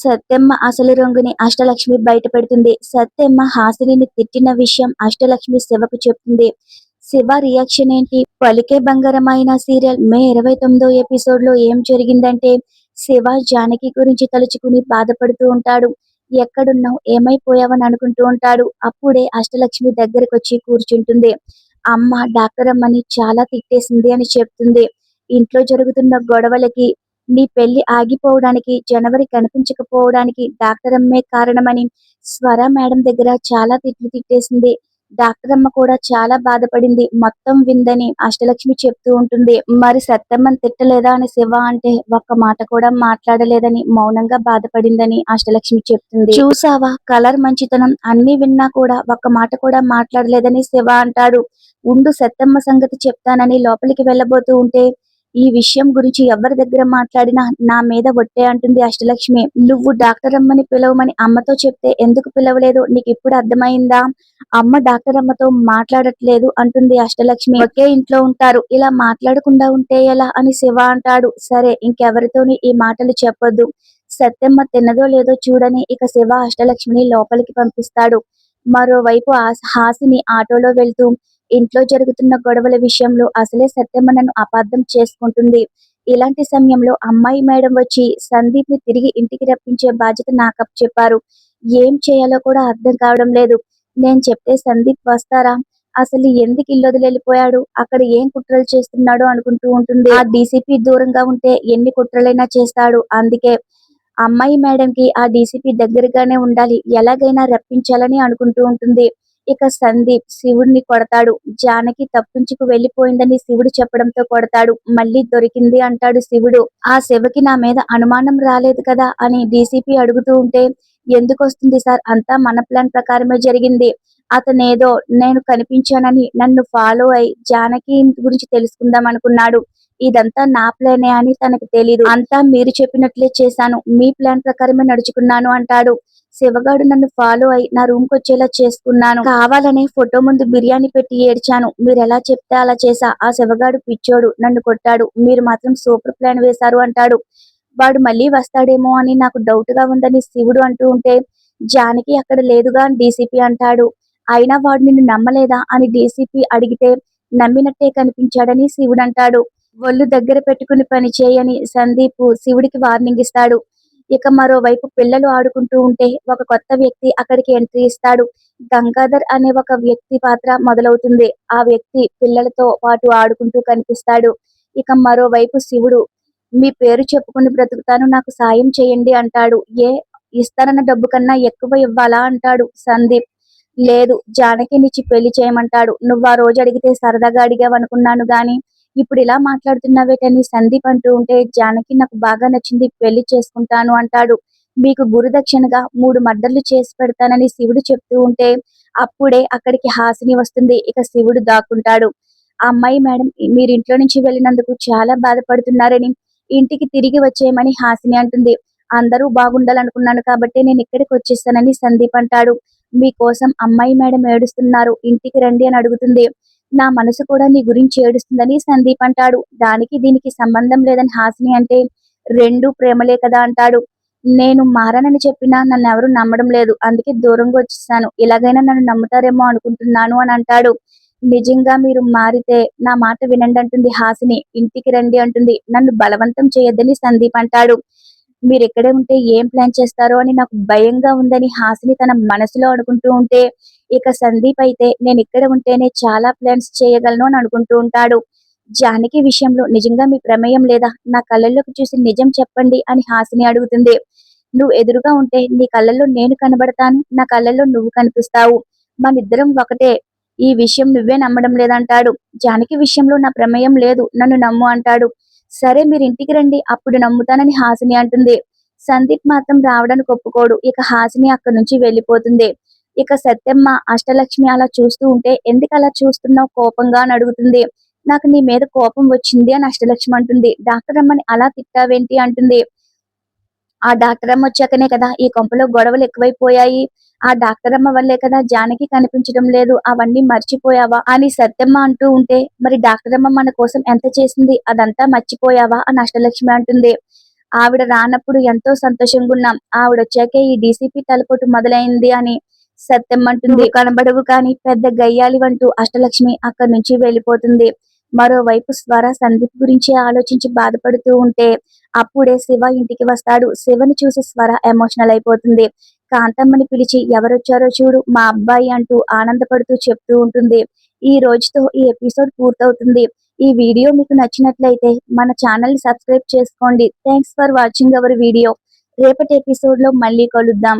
సత్యమ్మ అసలు రంగుని అష్టలక్ష్మి బయటపెడుతుంది. సత్యమ్మ హాసినిని తిట్టిన విషయం అష్టలక్ష్మి శివకు చెప్తుంది. శివ రియాక్షన్ ఏంటి? పలికే బంగారమైన సీరియల్ మే 29వ ఎపిసోడ్ లో ఏం జరిగిందంటే, శివ జానకి గురించి తలుచుకుని బాధపడుతూ ఉంటాడు. ఎక్కడున్నావు, ఏమైపోయావని అనుకుంటూ ఉంటాడు. అప్పుడే అష్టలక్ష్మి దగ్గరకొచ్చి కూర్చుంటుంది. అమ్మ డాక్టర్ అమ్మని చాలా తిట్టేసింది అని చెప్తుంది. ఇంట్లో జరుగుతున్న గొడవలకి, నీ పెళ్లి ఆగిపోవడానికి, జనవరి కనిపించకపోవడానికి డాక్టర్ అమ్మే కారణమని స్వర మేడం దగ్గర చాలా తిట్లు తిట్టేసింది. డాక్టర్ అమ్మ కూడా చాలా బాధపడింది. మొత్తం విందని అష్టలక్ష్మి చెప్తూ ఉంటుంది. మరి సత్తమ్మని తిట్టలేదా అని శివ అంటే, ఒక్క మాట కూడా మాట్లాడలేదని మౌనంగా బాధపడిందని అష్టలక్ష్మి చెప్తుంది. చూసావా కలర్ మంచితనం, అన్ని విన్నా కూడా ఒక్క మాట కూడా మాట్లాడలేదని శివ అంటాడు. ఉండు సత్తమ్మ సంగతి చెప్తానని లోపలికి వెళ్ళబోతూ ఉంటే, ఈ విషయం గురించి ఎవరి దగ్గర మాట్లాడినా నా మీద ఒట్టే అంటుంది అష్టలక్ష్మి. నువ్వు డాక్టర్ అమ్మని పిలవమని అమ్మతో చెప్తే ఎందుకు పిలవలేదు, నీకు ఇప్పుడు అర్థమైందా? అమ్మ డాక్టర్ అమ్మతో మాట్లాడట్లేదు అంటుంది అష్టలక్ష్మి. ఒకే ఇంట్లో ఉంటారు, ఇలా మాట్లాడకుండా ఉంటే ఎలా అని శివ అంటాడు. సరే ఇంకెవరితోని ఈ మాటలు చెప్పొద్దు, సత్యమ్మ తిన్నదో లేదో చూడని ఇక శివ అష్టలక్ష్మిని లోపలికి పంపిస్తాడు. మరోవైపు హాసిని ఆటోలో వెళ్తూ, ఇంట్లో జరుగుతున్న గొడవల విషయంలో అసలే సత్యమ్మ నన్ను అపార్థం చేసుకుంటుంది. ఇలాంటి సమయంలో అమ్మాయి మేడం వచ్చి సందీప్ ని తిరిగి ఇంటికి రప్పించే బాధ్యత నాకు చెప్పారు. ఏం చేయాలో కూడా అర్థం కావడం లేదు. నేను చెప్తే సందీప్ వస్తారా? అసలు ఎందుకు ఇల్లు వదిలి వెళ్ళిపోయాడు? అక్కడ ఏం కుట్రలు చేస్తున్నాడో అనుకుంటూ ఉంటుంది. ఆ డీసీపీ దూరంగా ఉంటే ఎన్ని కుట్రలైనా చేస్తాడు. అందుకే అమ్మాయి మేడంకి ఆ డీసీపీ దగ్గరగానే ఉండాలి, ఎలాగైనా రప్పించాలని అనుకుంటూ ఉంటుంది. ఇక సందీప్ శివుడిని కొడతాడు. జానకి తప్పించుకు వెళ్ళిపోయిందని శివుడు చెప్పడంతో కొడతాడు. మళ్ళీ దొరికింది అంటాడు శివుడు. ఆ శివకి నా మీద అనుమానం రాలేదు కదా అని డీసీపీ అడుగుతూ ఉంటే, ఎందుకు వస్తుంది సార్, అంతా మన ప్లాన్ ప్రకారమే జరిగింది. అతనేదో నేను కనిపించానని నన్ను ఫాలో అయి జానకి గురించి తెలుసుకుందాం అనుకున్నాడు. ఇదంతా నా ప్లానే అని తనకి తెలీదు. అంతా మీరు చెప్పినట్లే చేశాను, మీ ప్లాన్ ప్రకారమే నడుచుకున్నాను అంటాడు. శివగాడు నన్ను ఫాలో అయి నా రూమ్ కి వచ్చేలా చేసుకున్నాను. కావాలనే ఫోటో ముందు బిర్యానీ పెట్టి ఏడ్చాను. మీరు ఎలా చెప్తే అలా చేశా. ఆ శివగాడు పిచ్చోడు, నన్ను కొట్టాడు. మీరు మాత్రం సూపర్ ప్లాన్ వేశారు అంటాడు. వాడు మళ్ళీ వస్తాడేమో అని నాకు డౌట్ గా ఉందని శివుడు అంటూ ఉంటే, జానకి అక్కడ లేదుగా అని డీసీపీ అంటాడు. అయినా వాడు నిన్ను నమ్మలేదా అని డీసీపీ అడిగితే, నమ్మినట్టే కనిపించాడని శివుడు అంటాడు. ఒళ్ళు దగ్గర పెట్టుకుని పని చేయని సందీప్ శివుడికి వార్నింగ్ ఇస్తాడు. ఇక మరోవైపు పిల్లలు ఆడుకుంటూ ఉంటే ఒక కొత్త వ్యక్తి అక్కడికి ఎంట్రీ ఇస్తాడు. గంగాధర్ అనే ఒక వ్యక్తి పాత్ర మొదలవుతుంది. ఆ వ్యక్తి పిల్లలతో పాటు ఆడుకుంటూ కనిపిస్తాడు. ఇక మరోవైపు శివుడు, మీ పేరు చెప్పుకుని బ్రతుకుతాను, నాకు సాయం చేయండి అంటాడు. ఏ ఇస్తానన్న డబ్బు కన్నా ఎక్కువ ఇవ్వాలా అంటాడు సందీప్. లేదు, జానకినిచ్చి పెళ్లి చేయమంటాడు. నువ్వు ఆ రోజు అడిగితే సరదాగా అడిగావనుకున్నాను గాని ఇప్పుడు ఇలా మాట్లాడుతున్నావేటని సందీప్ అంటూ ఉంటే, జానకి నాకు బాగా నచ్చింది, పెళ్లి చేసుకుంటాను అంటాడు. మీకు గురుదక్షిణగా 3 మర్డర్లు చేసి పెడతానని శివుడు చెప్తూ ఉంటే, అప్పుడే అక్కడికి హాసిని వస్తుంది. ఇక శివుడు దాక్కుంటాడు. ఆ అమ్మాయి మేడం మీరు ఇంట్లో నుంచి వెళ్ళినందుకు చాలా బాధపడుతున్నారని ఇంటికి తిరిగి వచ్చేయమని హాసిని అంటుంది. అందరూ బాగుండాలనుకున్నాను కాబట్టి నేను ఇక్కడికి వచ్చేస్తానని సందీప్ అంటాడు. మీకోసం అమ్మాయి మేడం ఏడుస్తున్నారు, ఇంటికి రండి అని అడుగుతుంది. నా మనసు కూడా నీ గురించి ఏడుస్తుందని సందీప్ అంటాడు. దానికి దీనికి సంబంధం లేదని హాసిని అంటే, రెండు ప్రేమలే కదా అంటాడు. నేను మారానని చెప్పినా నన్ను ఎవరు నమ్మడం లేదు, అందుకే దూరంగా వచ్చేసాను. ఇలాగైనా నన్ను నమ్ముతారేమో అనుకుంటున్నాను అని అంటాడు. నిజంగా మీరు మారితే నా మాట వినండి అంటుంది హాసిని. ఇంటికి రండి అంటుంది. నన్ను బలవంతం చేయొద్దని సందీప్ అంటాడు. మీరు ఇక్కడే ఉంటే ఏం ప్లాన్ చేస్తారో అని నాకు భయంగా ఉందని హాసిని తన మనసులో అనుకుంటూ ఉంటే, ఇక సందీప్ అయితే నేను ఇక్కడ ఉంటేనే చాలా ప్లాన్స్ చేయగలను అని అనుకుంటూ ఉంటాడు. జానకి విషయంలో నిజంగా మీ ప్రమేయం లేదా, నా కళ్ళల్లోకి చూసి నిజం చెప్పండి అని హాసిని అడుగుతుంది. నువ్వు ఎదురుగా ఉంటే నీ కళ్ళల్లో నేను కనబడతాను, నా కళ్ళల్లో నువ్వు కనిపిస్తావు, మనిద్దరం ఒకటే, ఈ విషయం నువ్వే నమ్మడం లేదంటాడు. జానకి విషయంలో నా ప్రమేయం లేదు, నన్ను నమ్ము అంటాడు. సరే మీరు ఇంటికి రండి, అప్పుడు నమ్ముతానని హాసిని అంటుంది. సందీప్ మాత్రం రావడానికి ఒప్పుకోడు. ఇక హాసిని అక్కడి నుంచి వెళ్ళిపోతుంది. ఇక సత్యమ్మ అష్టలక్ష్మి అలా చూస్తూ ఉంటే, ఎందుకు అలా చూస్తున్నావు కోపంగా అని అడుగుతుంది. నాకు నీ మీద కోపం వచ్చింది అని అష్టలక్ష్మి అంటుంది. డాక్టర్ అమ్మని అలా తిట్టావేంటి అంటుంది. ఆ డాక్టర్ అమ్మ వచ్చాకనే కదా ఈ కొంపలో గొడవలు ఎక్కువైపోయాయి. ఆ డాక్టర్ అమ్మ వల్లే కదా జానకి కనిపించడం లేదు, అవన్నీ మర్చిపోయావా అని సత్యమ్మ అంటూ ఉంటే, మరి డాక్టర్ అమ్మ మన కోసం ఎంత చేసింది, అదంతా మర్చిపోయావా అని అష్టలక్ష్మి అంటుంది. ఆవిడ రానప్పుడు ఎంతో సంతోషంగా ఉన్నాం. ఆవిడొచ్చాకే ఈ డీసీపీ తలపోటు మొదలైంది అని సత్యం అంటుంది. "నువ్వు కనబడవు కానీ పెద్ద గయ్యాళివంటూ అష్టలక్ష్మి అక్కడి నుంచి వెళ్ళిపోతుంది. మరోవైపు స్వర సందీప్ గురించి ఆలోచించి బాధపడుతూ ఉంటే అప్పుడే శివ ఇంటికి వస్తాడు. శివని చూసి స్వర ఎమోషనల్ అయిపోతుంది. కాంతమ్మని పిలిచి ఎవరొచ్చారో చూడు మా అబ్బాయి అంటూ ఆనందపడుతూ చెప్తూ ఉంటుంది. ఈ రోజుతో ఈ ఎపిసోడ్ పూర్తవుతుంది. ఈ వీడియో మీకు నచ్చినట్లయితే మన ఛానల్ ని సబ్స్క్రైబ్ చేసుకోండి. Thanks for watching our video. రేపటి ఎపిసోడ్ లో మళ్ళీ కలుద్దాం.